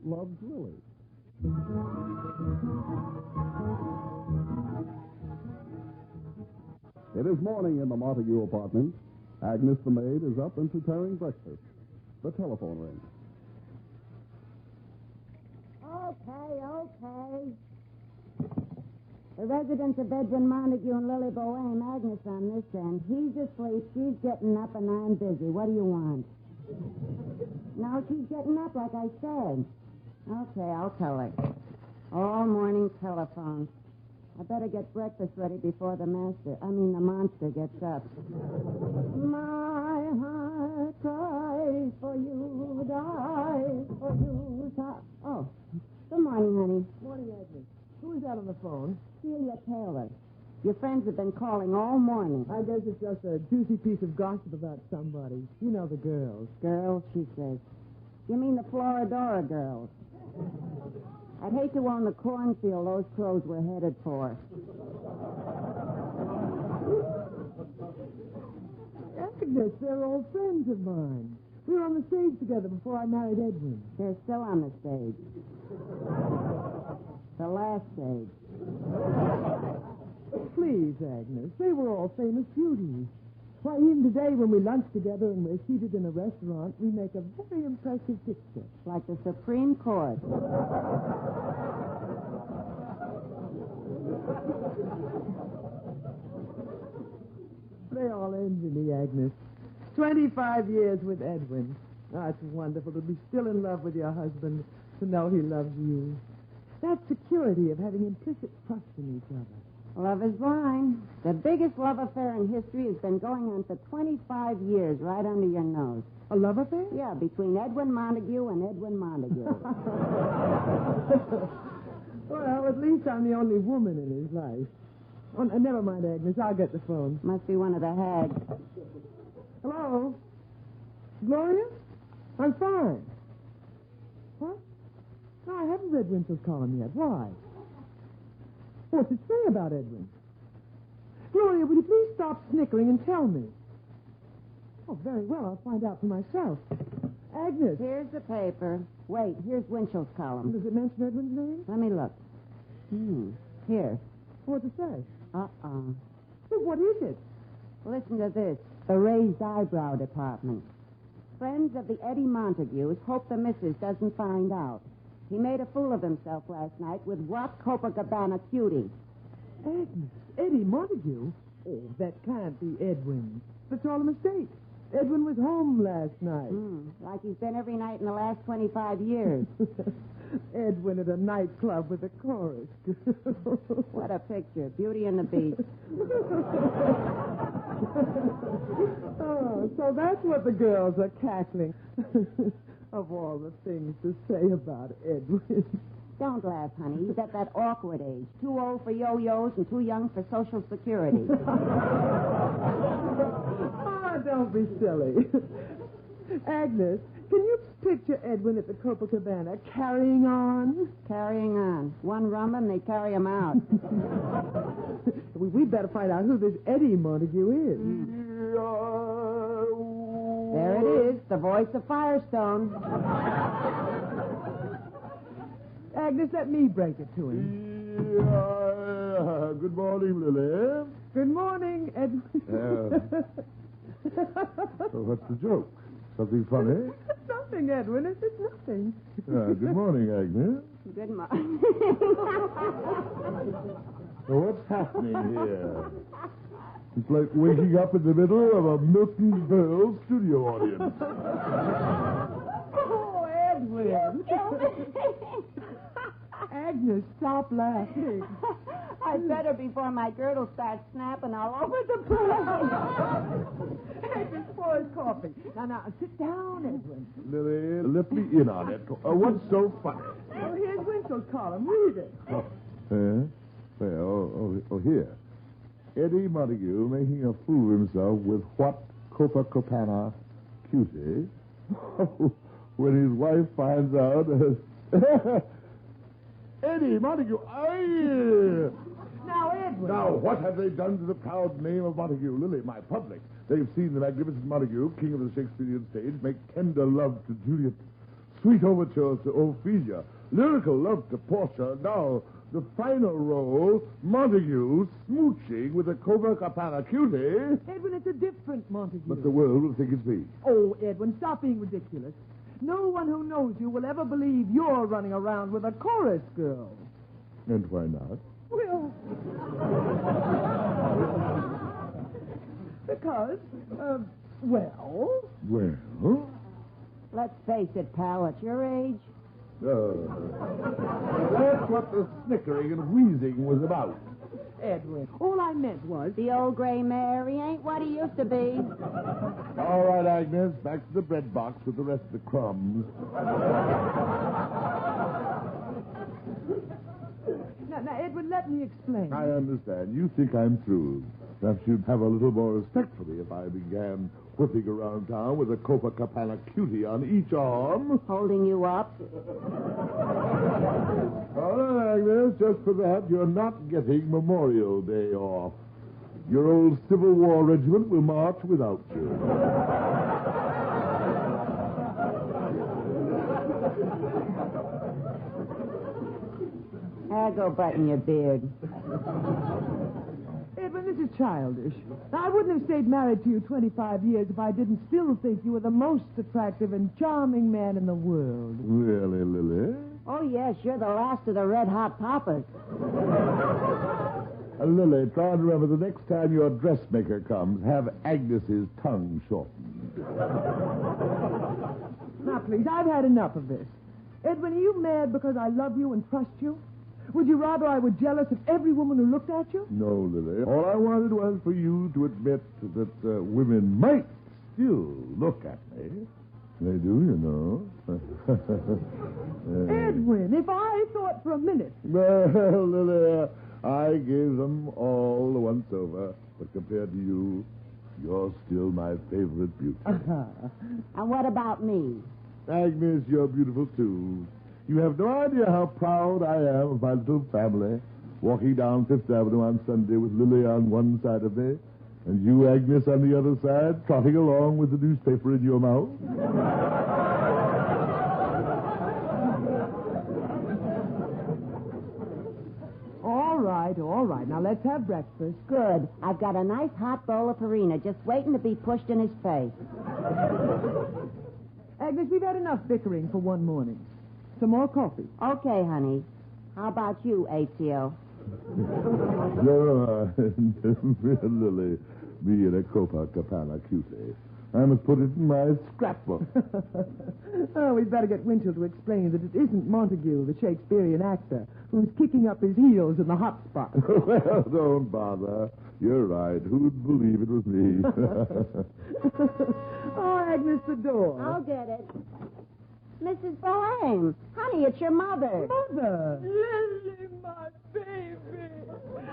loves Lily. It is morning in the Montague apartment. Agnes, the maid, is up and preparing breakfast. The telephone rings. Okay. The residence of Edwin Montague and Lily Boheme, Agnes on this end. He's asleep, she's getting up, and I'm busy. What do you want? No, she's getting up, like I said. Okay, I'll tell her. All morning telephone. I better get breakfast ready before the monster gets up. My heart cries for you, die for you. Oh, good morning, honey. Morning, Agnes. Who is that on the phone? Celia Taylor. Your friends have been calling all morning. I guess it's just a juicy piece of gossip about somebody. You know the girls. Girls, she says. You mean the Floridora girls? I'd hate to own the cornfield those crows were headed for. Agnes, they're old friends of mine. We were on the stage together before I married Edwin. They're still on the stage. The last stage. Please, Agnes, they were all famous beauties. Why, even today when we lunch together and we're seated in a restaurant, we make a very impressive picture. Like the Supreme Court. They all envy me, Agnes. 25 years with Edwin. Oh, it's wonderful to be still in love with your husband, to know he loves you. That security of having implicit trust in each other. Love is blind. The biggest love affair in history has been going on for 25 years, right under your nose. A love affair? Yeah, between Edwin Montague and Edwin Montague. Well, at least I'm the only woman in his life. Oh, never mind, Agnes. I'll get the phone. Must be one of the hags. Hello? Gloria? I'm fine. What? No, I haven't read Winchell's column yet. Why? What's it say about Edwin? Gloria, will you please stop snickering and tell me? Oh, very well. I'll find out for myself. Agnes. Here's the paper. Wait, here's Winchell's column. Does it mention Edwin's name? Let me look. Here. What's it say? Uh-uh. Well, what is it? Listen to this. The raised eyebrow department. Friends of the Eddie Montagues hope the missus doesn't find out. He made a fool of himself last night with what Copacabana cutie. Agnes, Eddie Montague? Oh, that can't be Edwin. That's all a mistake. Edwin was home last night. Like he's been every night in the last 25 years. Edwin at a nightclub with a chorus. What a picture. Beauty and the Beast. Oh, so that's what the girls are cackling. Of all the things to say about Edwin. Don't laugh, honey. He's at that awkward age. Too old for yo-yos and too young for Social Security. Don't be silly. Agnes, can you picture Edwin at the Copacabana carrying on? Carrying on. One rum and they carry him out. We'd better find out who this Eddie Montague is. There it is, the voice of Firestone. Agnes, let me break it to him. Good morning, Lily. Good morning, Edwin. So what's the joke? Something funny? Nothing, Edwin. It's nothing. Good morning, Agnes. Good morning. So what's happening here? It's like waking up in the middle of a Milton Berle studio audience. Oh, Edwin. Agnes, stop laughing. I'd better before my girdle starts snapping all over the place. Agnes, pour his coffee. Now, sit down, Edwin. Lily, let me in on it. What's so funny? Well, here's Winchell's column. Read it. Here. Eddie Montague making a fool of himself with what Copacabana cutie. When his wife finds out... Eddie Montague, Now, Edwin. Now, what have they done to the proud name of Montague? Lily, my public. They've seen the Magnificent Montague, king of the Shakespearean stage, make tender love to Juliet sweet overtures to Ophelia, lyrical love to Portia. Now, the final role, Montague smooching with a Copacabana cutie. Edwin, it's a different Montague. But the world will think it's me. Oh, Edwin, stop being ridiculous. No one who knows you will ever believe you're running around with a chorus girl. And why not? Well, because, well... Well? Let's face it, pal, at your age. That's what the snickering and wheezing was about. Edwin, all I meant was... The old gray mare, he ain't what he used to be. All right, Agnes, back to the bread box with the rest of the crumbs. Now, Edwin, let me explain. I understand. You think I'm through. Perhaps you'd have a little more respect for me if I began whipping around town with a Copacabana cutie on each arm. Holding you up. All right, Agnes, just for that, you're not getting Memorial Day off. Your old Civil War regiment will march without you. Go button your beard. Edwin, this is childish. I wouldn't have stayed married to you 25 years if I didn't still think you were the most attractive and charming man in the world. Really, Lily? Oh, yes, you're the last of the red-hot poppers. Lily, try and remember the next time your dressmaker comes, have Agnes's tongue shortened. Now, please, I've had enough of this. Edwin, are you mad because I love you and trust you? Would you rather I were jealous of every woman who looked at you? No, Lily. All I wanted was for you to admit that women might still look at me. They do, you know. Edwin, if I thought for a minute... Well, Lily, I gave them all the once over. But compared to you, you're still my favorite beauty. And what about me? Agnes, you're beautiful, too. You have no idea how proud I am of my little family, walking down Fifth Avenue on Sunday with Lily on one side of me, and you, Agnes, on the other side, trotting along with the newspaper in your mouth. All right. Now, let's have breakfast. Good. I've got a nice hot bowl of farina just waiting to be pushed in his face. Agnes, we've had enough bickering for one morning. Some more coffee. Okay, honey. How about you, ATO? No, Lily, me and a Copacabana cutie. I must put it in my scrapbook. Oh, we'd better get Winchell to explain that it isn't Montague, the Shakespearean actor, who's kicking up his heels in the hot spot. Well, don't bother. You're right. Who'd believe it was me? Oh, Agnes, the door. I'll get it. Mrs. Bohème. Honey, it's your mother. Mother! Lily, my baby.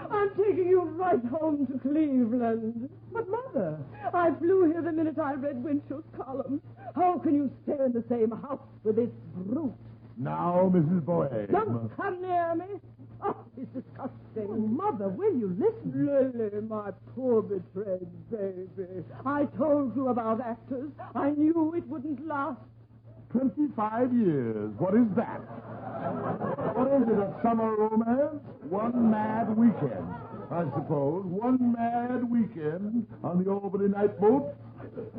I'm taking you right home to Cleveland. But, Mother... I flew here the minute I read Winchell's column. How can you stay in the same house with this brute? Now, Mrs. Bohème. Don't come near me. Oh, he's disgusting. Oh, Mother, will you listen? Lily, my poor betrayed baby. I told you about actors. I knew it wouldn't last. 25 years. What is that? What is it, a summer romance? One mad weekend, I suppose. One mad weekend on the Albany night boat.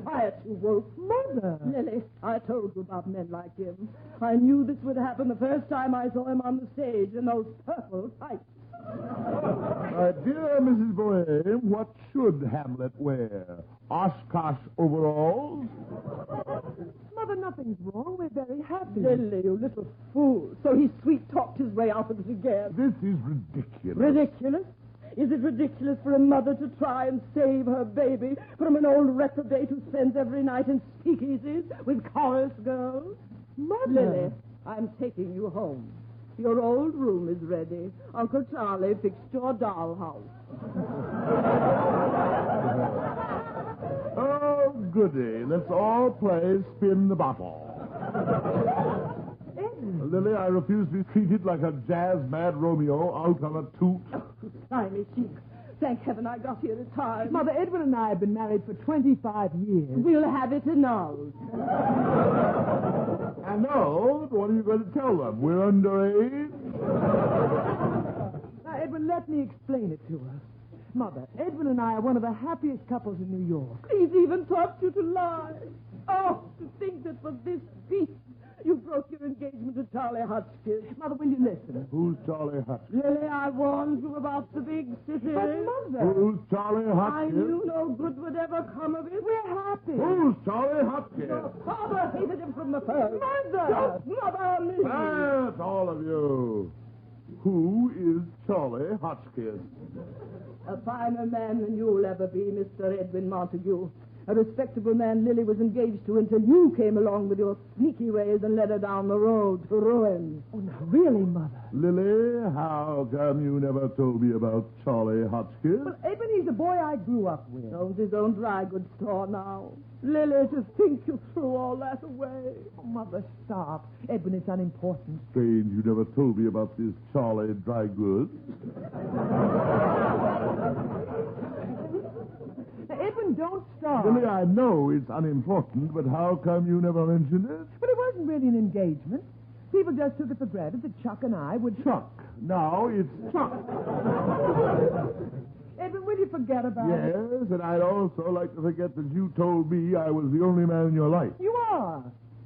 Quiet, you wolf. Mother! Lily, I told you about men like him. I knew this would happen the first time I saw him on the stage in those purple tights. Dear Mrs. Bohème, what should Hamlet wear? Oshkosh overalls? Mother, nothing's wrong. We're very happy. Lily, you little fool. So he sweet-talked his way out of it again. This is ridiculous. Ridiculous? Is it ridiculous for a mother to try and save her baby from an old reprobate who spends every night in speakeasies with chorus girls? Mother! Lily, I'm taking you home. Your old room is ready. Uncle Charlie fixed your dollhouse. Oh, goody. Let's all play spin the bottle. Lily, I refuse to be treated like a jazz-mad Romeo out on a toot. Slimy cheek. thank heaven I got here in time. Mother, Edwin and I have been married for 25 years. We'll have it annulled. Annulled? What are you going to tell them? We're underage? Now, Edwin, let me explain it to her. Mother, Edwin and I are one of the happiest couples in New York. He's even taught you to lie. Oh, to think that for this beast you broke your engagement to Charlie Hotchkiss. Mother, will you listen? Who's Charlie Hotchkiss? Lily, I warned you about the big city. But, Mother... Who's Charlie I Hotchkiss? knew no good would ever come of it. We're happy. Who's Charlie Hotchkiss? Your father hated him from the first. Mother! Don't mother me. That's all of you. Who is Charlie Hotchkiss? A finer man than you'll ever be, Mr. Edwin Montague. A respectable man Lily was engaged to until you came along with your sneaky ways and led her down the road to ruin. Oh, now, really, Mother? Lily, how come you never told me about Charlie Hotchkiss? Well, Edwin, he's a boy I grew up with. Owns his own dry goods store now. Lily, to think you threw all that away. Oh, Mother, stop. Edwin, it's unimportant. Strange you never told me about this Charlie dry goods. Now, Edwin, don't stop. Lily, I know it's unimportant, but how come you never mentioned it? But it wasn't really an engagement. People just took it for granted that Chuck and I would... Chuck. Now it's Chuck. Edwin, will you forget about it? Yes, and I'd also like to forget that you told me I was the only man in your life. You are.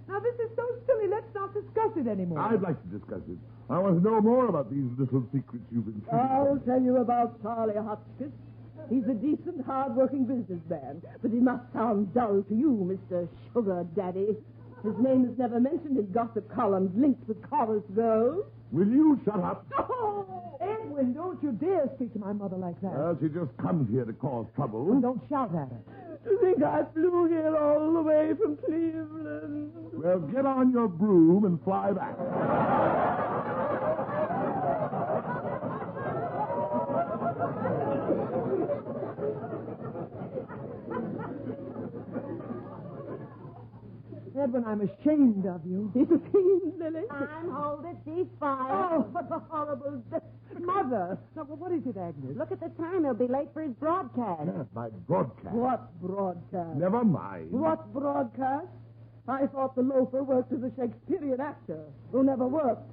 Now, this is so silly. Let's not discuss it anymore. I'd like to discuss it. I want to know more about these little secrets you've been keeping. I'll tell you about Charlie Hotchkiss. He's a decent, hard-working businessman, but he must sound dull to you, Mr. Sugar Daddy. His name is never mentioned in gossip columns linked with chorus girls. Will you shut up? Oh! Edwin, don't you dare speak to my mother like that. Well, she just comes here to cause trouble. And don't shout at her. To think I flew here all the way from Cleveland. Well, get on your broom and fly back. Edwin, I'm ashamed of you. He's a fiend, Lily. Time, hold it, ceasefire. Oh, what a horrible death. Mother! Now, what is it, Agnes? Look at the time. He'll be late for his broadcast. Yes, my broadcast. What broadcast? Never mind. What broadcast? I thought the loafer worked as a Shakespearean actor who never worked.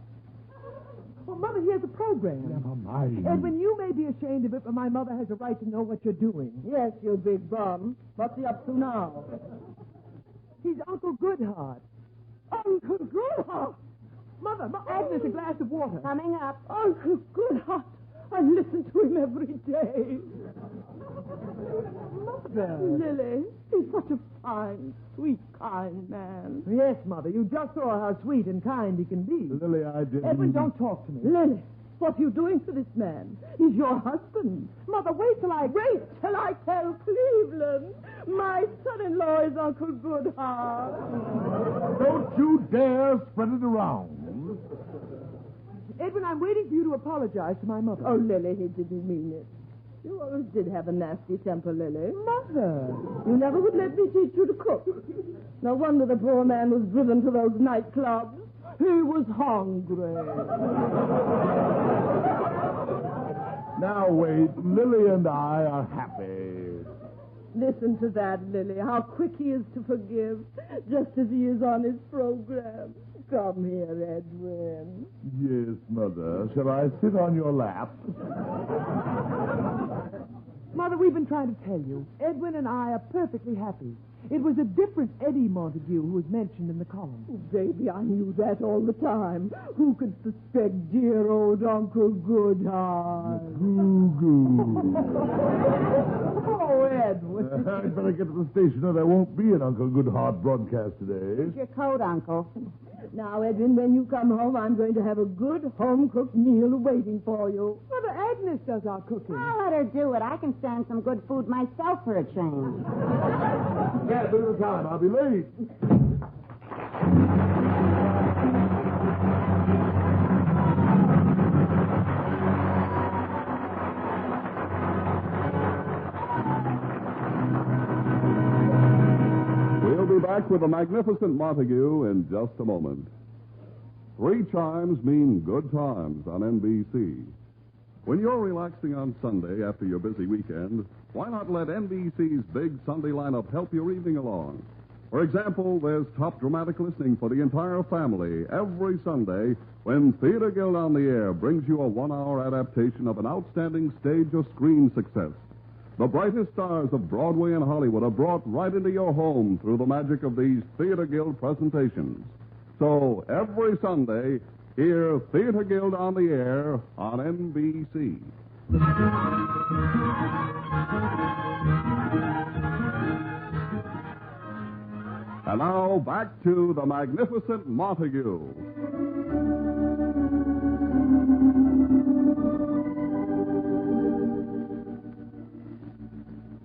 Well, Mother, here's a program. Never mind. Edwin, you may be ashamed of it, but my mother has a right to know what you're doing. Yes, you big bum. What's he up to now? He's Uncle Goodhart. Uncle Goodhart! Mother, Agnes, a glass of water. Coming up. Uncle Goodhart! I listen to him every day. Mother. Lily, he's such a fine, sweet, kind man. Yes, Mother, you just saw how sweet and kind he can be. Lily, I didn't... Edwin, don't talk to me. Lily, what are you doing to this man? He's your husband. Mother, wait till I tell Cleveland. My son-in-law is Uncle Goodhart. Don't you dare spread it around. Edwin, I'm waiting for you to apologize to my mother. Oh, Lily, he didn't mean it. You always did have a nasty temper, Lily. Mother! You never would let me teach you to cook. No wonder the poor man was driven to those nightclubs. He was hungry. Now, wait. Lily and I are happy. Listen to that, Lily. How quick he is to forgive, just as he is on his program. Come here, Edwin. Yes, Mother. Shall I sit on your lap? Mother, we've been trying to tell you. Edwin and I are perfectly happy. It was a different Eddie Montague who was mentioned in the column. Oh, baby, I knew that all the time. Who could suspect dear old Uncle Goodhart? Goo-goo. Oh, Edwin. I'd better get to the station or there won't be an Uncle Goodhart broadcast today. Here's your coat, Uncle. Now, Edwin, when you come home, I'm going to have a good home-cooked meal waiting for you. Mother, Agnes does our cooking. I'll let her do it. I can stand some good food myself for a change. Get a bit of time. I'll be late. We'll be back with the Magnificent Montague in just a moment. 3 chimes mean good times on NBC. When you're relaxing on Sunday after your busy weekend, why not let NBC's big Sunday lineup help your evening along? For example, there's top dramatic listening for the entire family every Sunday when Theater Guild on the Air brings you a 1-hour adaptation of an outstanding stage or screen success. The brightest stars of Broadway and Hollywood are brought right into your home through the magic of these Theater Guild presentations. So, every Sunday, hear Theater Guild on the Air on NBC. And now, back to the Magnificent Montague.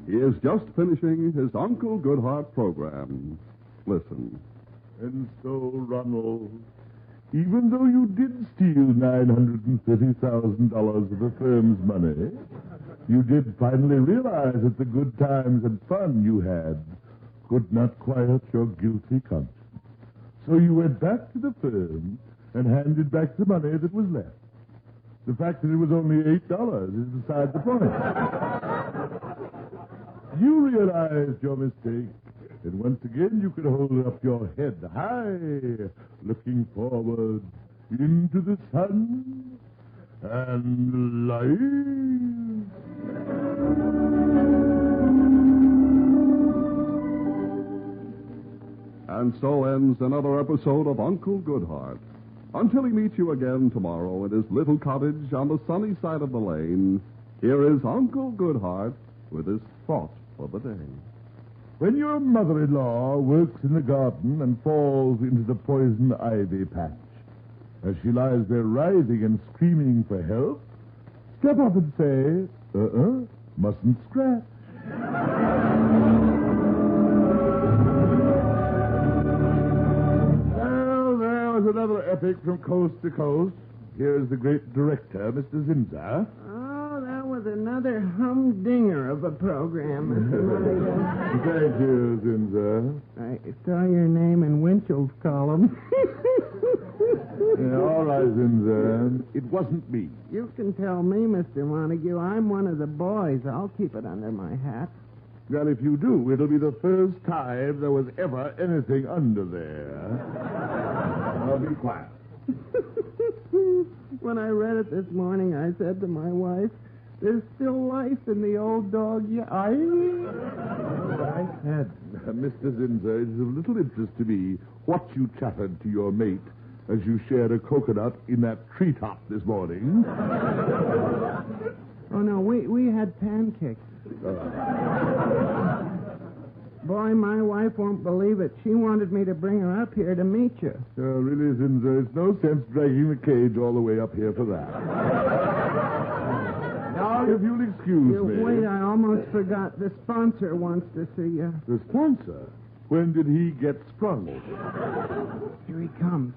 He is just finishing his Uncle Goodhart program. Listen. And so, Ronald, even though you did steal $930,000 of the firm's money, you did finally realize that the good times and fun you had could not quiet your guilty conscience. So you went back to the firm and handed back the money that was left. The fact that it was only $8 is beside the point. You realized your mistake, and once again you could hold up your head high, looking forward into the sun and life. And so ends another episode of Uncle Goodhart. Until he meets you again tomorrow in his little cottage on the sunny side of the lane, here is Uncle Goodhart with his thought for the day. When your mother-in-law works in the garden and falls into the poison ivy patch, as she lies there writhing and screaming for help, step up and say, mustn't scratch. Well, there was another epic from coast to coast. Here's the great director, Mr. Zinzer. Oh, that was another humdinger of a program, Mr. Montague. Thank you, Zinzer. I saw your name in Winchell's column. All right, Zinzer. It wasn't me. You can tell me, Mr. Montague. I'm one of the boys. I'll keep it under my hat. Well, if you do, it'll be the first time there was ever anything under there. Now, be quiet. When I read it this morning, I said to my wife, there's still life in the old dog yet. I said, Mr. Zinzer, it is of little interest to me what you chattered to your mate as you shared a coconut in that treetop this morning. Oh, no, we had pancakes. Boy, my wife won't believe it. She wanted me to bring her up here to meet you. Really, Zinzer, it's no sense dragging the cage all the way up here for that. Now, if you'll excuse me. Wait, I almost forgot. The sponsor wants to see you. The sponsor? When did he get sprung? Here he comes.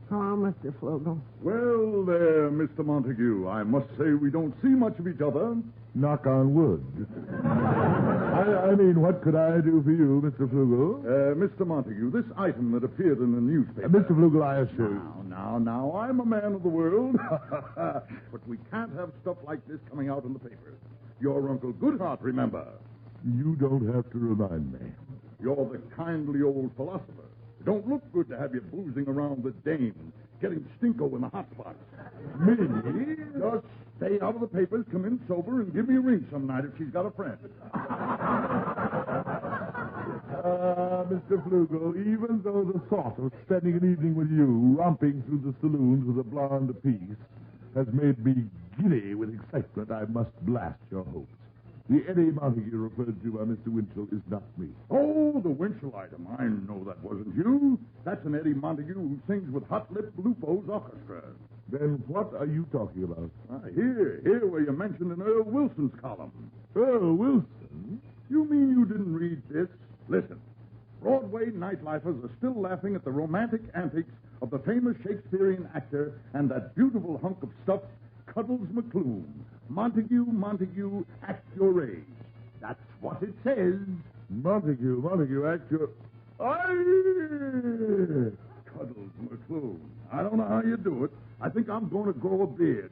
Hello, Mr. Flugel. Well, there, Mr. Montague. I must say we don't see much of each other. Knock on wood. I mean, what could I do for you, Mr. Flugel? Mr. Montague, this item that appeared in the newspaper. Mr. Flugel, I assure you. Now, I'm a man of the world. But we can't have stuff like this coming out in the papers. Your Uncle Goodhart, remember. You don't have to remind me. You're the kindly old philosopher. It don't look good to have you boozing around with dames, getting stinko in the hot spots. Me? Just stay out of the papers, come in sober, and give me a ring some night if she's got a friend. Mr. Flugel, even though the thought of spending an evening with you, romping through the saloons with a blonde apiece, has made me giddy with excitement, I must blast your hopes. The Eddie Montague referred to by Mr. Winchell is not me. Oh, the Winchell item. I know that wasn't you. That's an Eddie Montague who sings with Hot Lip Lupo's orchestra. Then what are you talking about? Here where you mentioned in Earl Wilson's column. Earl Wilson? You mean you didn't read this? Listen. Broadway nightlifers are still laughing at the romantic antics of the famous Shakespearean actor and that beautiful hunk of stuff, Cuddles McClune. Montague, act your age. That's what it says. Montague, act your... Aye! Cuddles McClune. I don't know how you do it. I think I'm going to grow a beard.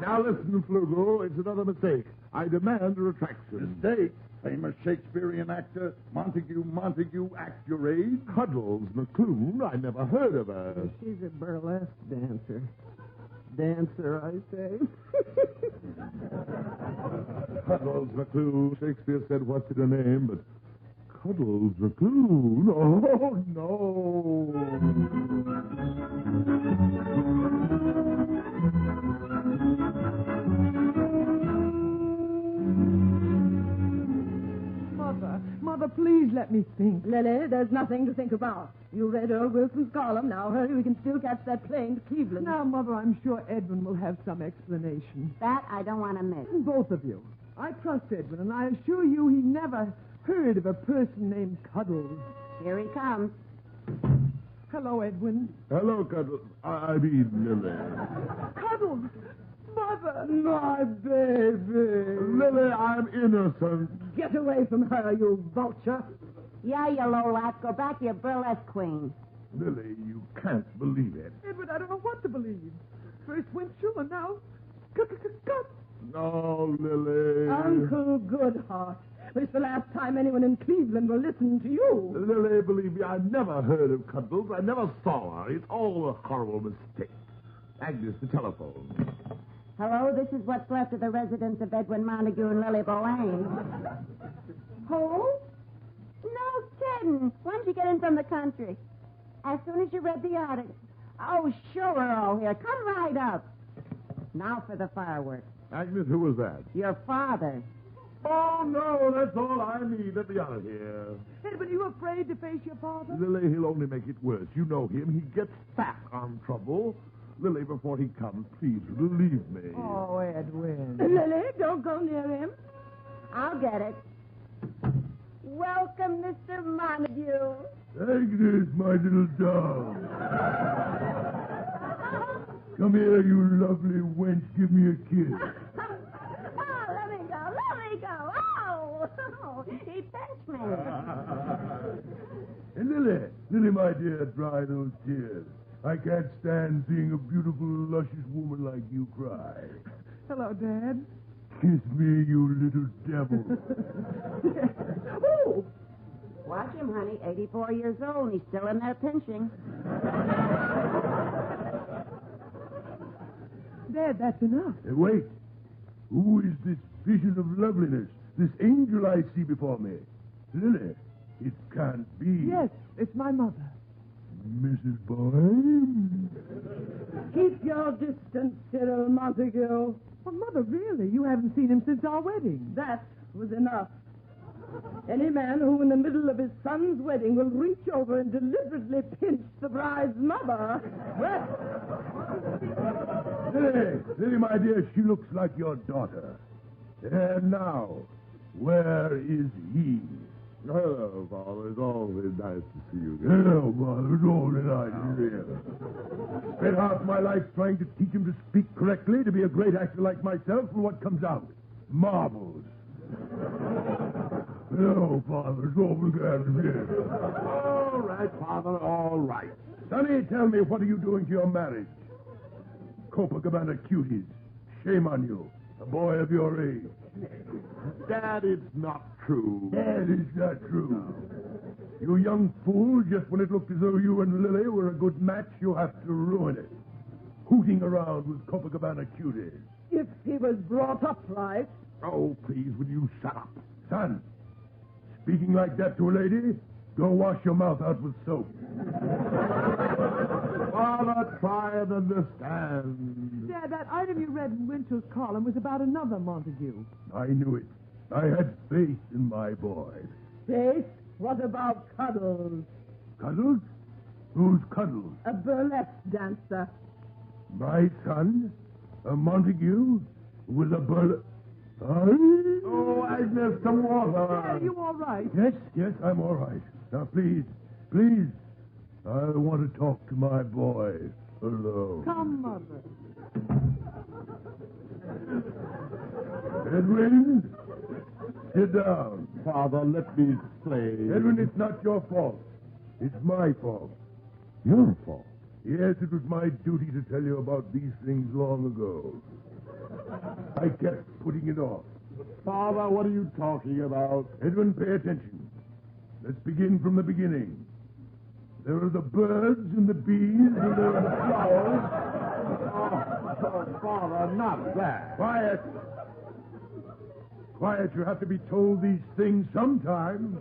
Now listen, Flugel, it's another mistake. I demand a retraction. Mistake? Famous Shakespearean actor, Montague, act your age? Cuddles McClune, I never heard of her. She's a burlesque dancer. Dancer, I say. Cuddles McClune. Shakespeare said, what's in her name? But Cuddles McClune? Oh, no. Mother, please let me think. Lily, there's nothing to think about. You read Earl Wilson's column. Now hurry, we can still catch that plane to Cleveland. Now, Mother, I'm sure Edwin will have some explanation. That I don't want to miss. Both of you. I trust Edwin, and I assure you he never heard of a person named Cuddles. Here he comes. Hello, Edwin. Hello, Cuddles. I mean, Lily. Cuddles! Mother! My baby. Lily, I'm innocent. Get away from her, you vulture. Yeah, you lowlife. Go back to your burlesque queen. Lily, you can't believe it. Edwin, I don't know what to believe. First Winchell, and now... Cut. No, Lily. Uncle Goodheart. But it's the last time anyone in Cleveland will listen to you. Lily, believe me, I never heard of Cuddles. I never saw her. It's all a horrible mistake. Agnes, the telephone. Hello, this is what's left of the residence of Edwin Montague and Lily Bowain. Who? No kidding. When'd you get in from the country? As soon as you read the article. Oh, sure, we're all here. Come right up. Now for the fireworks. Agnes, who was that? Your father. Oh, no, that's all I need. Let me out of here. Edwin, are you afraid to face your father? Lily, he'll only make it worse. You know him. He gets fat on trouble. Lily, before he comes, please relieve me. Oh, Edwin. Lily, don't go near him. I'll get it. Welcome, Mr. Montague. Agnes, my little dog. Come here, you lovely wench. Give me a kiss. Oh, let me go. Oh, he pinched me. And Lily, my dear, dry those tears. I can't stand seeing a beautiful, luscious woman like you cry. Hello, Dad. Kiss me, you little devil. Ooh. Watch him, honey. 84 years old, and he's still in there pinching. Dad, that's enough. Hey, wait. Who is this vision of loveliness, this angel I see before me? Lily, it can't be. Yes, it's my mother. Mrs. Boyne? Keep your distance, Cyril Montague. Well, Mother, really? You haven't seen him since our wedding. That was enough. Any man who, in the middle of his son's wedding, will reach over and deliberately pinch the bride's mother. Lily, my dear, she looks like your daughter. And now, where is he? Hello, Father. It's always nice to see you. Hello, Father. It's always nice to see you. Spent half my life trying to teach him to speak correctly, to be a great actor like myself, and what comes out? Marbles. Hello, Father. It's always glad to see you. All right, Father, all right. Sonny, tell me, what are you doing to your marriage? Copacabana cuties. Shame on you. A boy of your age. Dad, it's not true. Dad, it's not true. You young fool, just when it looked as though you and Lily were a good match, you have to ruin it. Hooting around with Copacabana cuties. If he was brought up right. Oh, please, will you shut up? Son, speaking like that to a lady, go wash your mouth out with soap. Father, try and understand. Dad, that item you read in Winchell's column was about another Montague. I knew it. I had faith in my boy. Faith? What about Cuddles? Cuddles? Who's Cuddles? A burlesque dancer. My son? A Montague? With a burlesque... Oh, Agnes, some water. Dad, are you all right? Yes, I'm all right. Now, please, I want to talk to my boy alone. Come, Mother. Edwin, sit down. Father, let me explain. Edwin, it's not your fault. It's my fault. Your fault? Yes, it was my duty to tell you about these things long ago. I kept putting it off. Father, what are you talking about? Edwin, pay attention. Let's begin from the beginning. There are the birds and the bees, and there are the flowers. Oh, Father, not that. Quiet. Quiet, you have to be told these things sometime.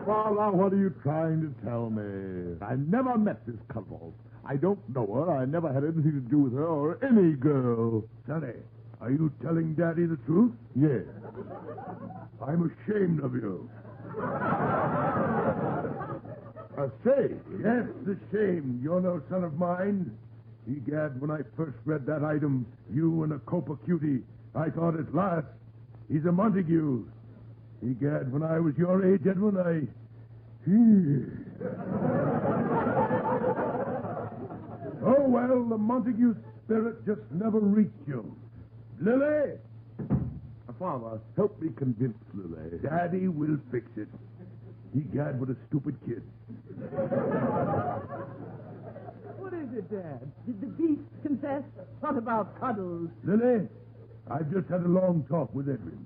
Father, what are you trying to tell me? I never met this Cuddles. I don't know her. I never had anything to do with her or any girl. Sonny, are you telling Daddy the truth? Yes. I'm ashamed of you. Ashamed? Yes, ashamed. You're no son of mine. Egad, when I first read that item, you and a Copa cutie, I thought at last, he's a Montague. Egad, when I was your age, Edwin, Oh, well, the Montague spirit just never reached you. Lily! Father, help me convince Lily. Daddy will fix it. Egad, what a stupid kid. What is it, Dad? Did the beast confess? What about Cuddles? Lily, I've just had a long talk with Edwin.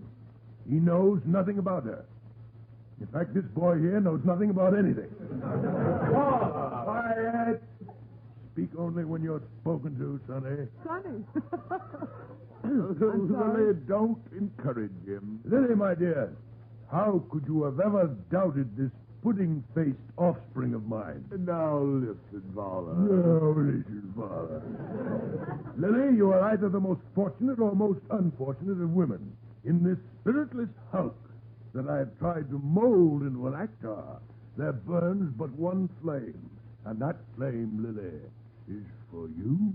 He knows nothing about her. In fact, this boy here knows nothing about anything. Quiet! Speak only when you're spoken to, Sonny. Sonny. Lily, don't encourage him. Lily, my dear, how could you have ever doubted this pudding-faced offspring of mine? Now listen, Father. No, listen, Father. Lily, you are either the most fortunate or most unfortunate of women in this spiritless hulk that I have tried to mold into an actor. There burns but one flame, and that flame, Lily, is for you.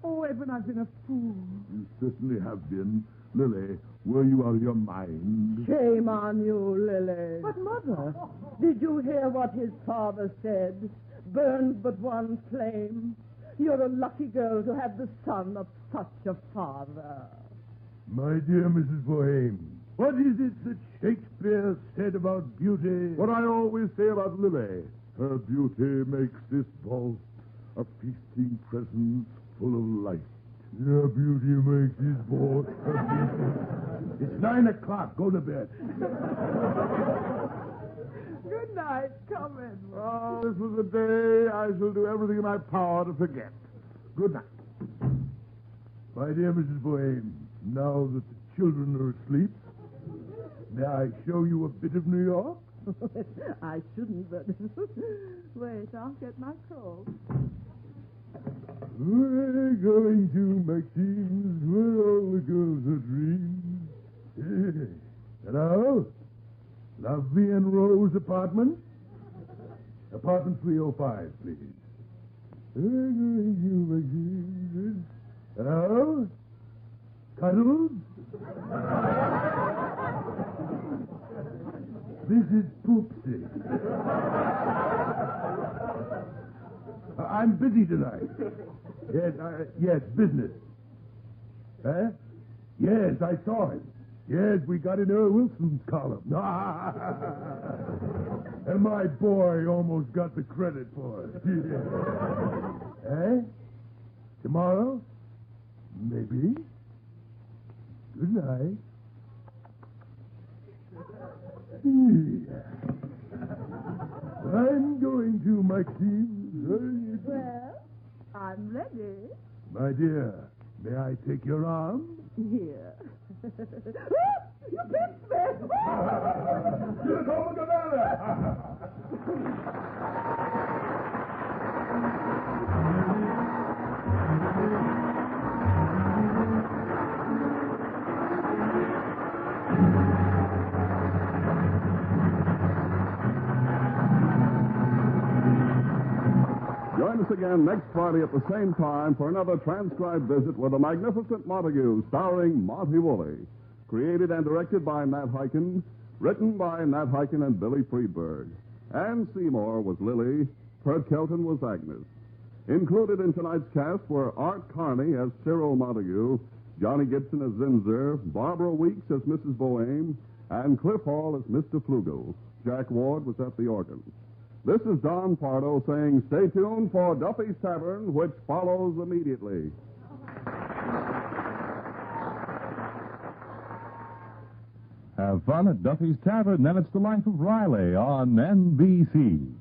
Oh, Edwin, I've been a fool. You certainly have been. Lily, were you out of your mind? Shame on you, Lily. But, Mother... Did you hear what his father said? Burns but one flame. You're a lucky girl to have the son of such a father. My dear Mrs. Boheme, what is it that Shakespeare said about beauty? What I always say about Lily. Her beauty makes this vault a feasting presence full of light. Your beauty makes this vault a feasting. It's 9 o'clock. Go to bed. Good night. Come, Edwin. Oh, this was a day I shall do everything in my power to forget. Good night. My dear Mrs. Boheme, now that the children are asleep, may I show you a bit of New York? I shouldn't, but... Wait, I'll get my coat. We're going to Maxine's where all the girls are dreams. Hello? La Vie and Rose apartment? Apartment 305, please. We're going to Maxine's. Hello? Cuddles? This is Poopsie. I'm busy tonight. Yes, business. Huh? Yes, I saw it. Yes, we got in Earl Wilson's column. And my boy almost got the credit for it. Eh? Tomorrow? Maybe. Good night. I'm going to Maxime. Well, I'm ready. My dear, may I take your arm? Here. You pinched me! You told the banana! Join us again next Friday at the same time for another transcribed visit with the Magnificent Montague, starring Monty Woolley. Created and directed by Nat Hiken. Written by Nat Hiken and Billy Freeberg. Anne Seymour was Lily. Pert Kelton was Agnes. Included in tonight's cast were Art Carney as Cyril Montague, Johnny Gibson as Zinzer, Barbara Weeks as Mrs. Boheme, and Cliff Hall as Mr. Flugel. Jack Ward was at the organ. This is Don Pardo saying stay tuned for Duffy's Tavern, which follows immediately. Have fun at Duffy's Tavern, then it's the life of Riley on NBC.